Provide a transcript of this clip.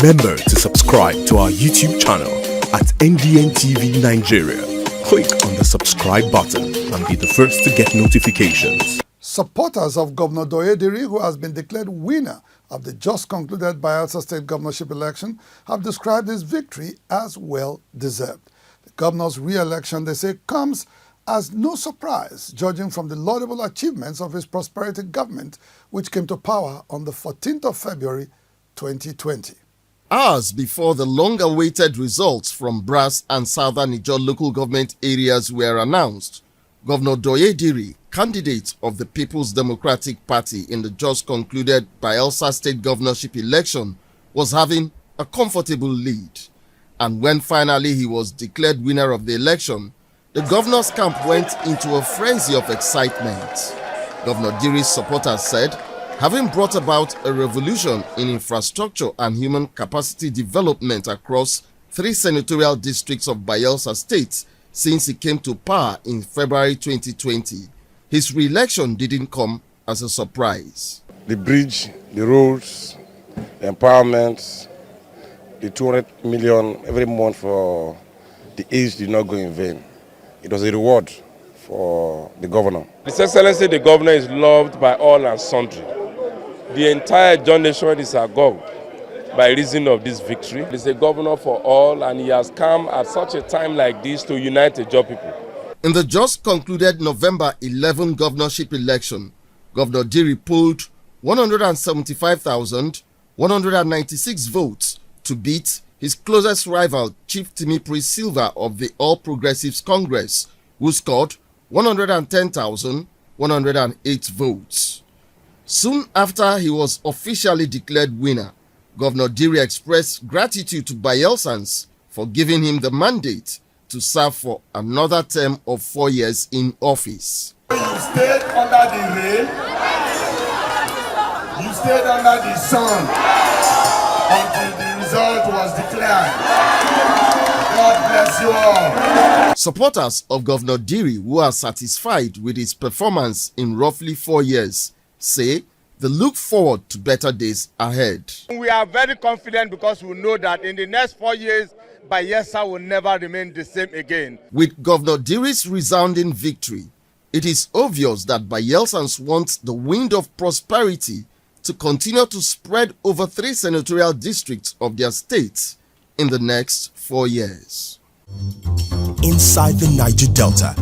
Remember to subscribe to our YouTube channel at NDN TV Nigeria. Click on the subscribe button and be the first to get notifications. Supporters of Governor Douye Diri, who has been declared winner of the just concluded Bayelsa state governorship election, have described his victory as well-deserved. The governor's re-election, they say, comes as no surprise, judging from the laudable achievements of his prosperity government, which came to power on the 14th of February 2020. Hours before the long-awaited results from Brass and Southern Niger local government areas were announced, Governor Douye Diri, candidate of the People's Democratic Party in the just concluded Bayelsa state governorship election, was having a comfortable lead. And when finally he was declared winner of the election, the governor's camp went into a frenzy of excitement. Governor Diri's supporters said, having brought about a revolution in infrastructure and human capacity development across 3 senatorial districts of Bayelsa State since he came to power in February 2020, his re-election didn't come as a surprise. The bridge, the roads, the empowerment, the 200 million every month for the AIDS did not go in vain. It was a reward for the governor. His Excellency the Governor is loved by all and sundry. The entire John Nation is agog by reason of this victory. He's a governor for all, and he has come at such a time like this to unite the job people. In the just concluded November 11 governorship election, Governor Diri polled 175,196 votes to beat his closest rival, Chief Timipri Silva of the All Progressives Congress, who scored 110,108 votes. Soon after he was officially declared winner, Governor Diri expressed gratitude to Bayelsans for giving him the mandate to serve for another term of 4 years in office. You stayed under the rain, you stayed under the sun until the result was declared. God bless you all. Supporters of Governor Diri, who are satisfied with his performance in roughly 4 years, say they look forward to better days ahead. We are very confident because we know that in the next 4 years, Bayelsa will never remain the same again. With Governor Diri's resounding victory, it is obvious that Bayelsans want the wind of prosperity to continue to spread over 3 senatorial districts of their states in the next 4 years. Inside the Niger Delta,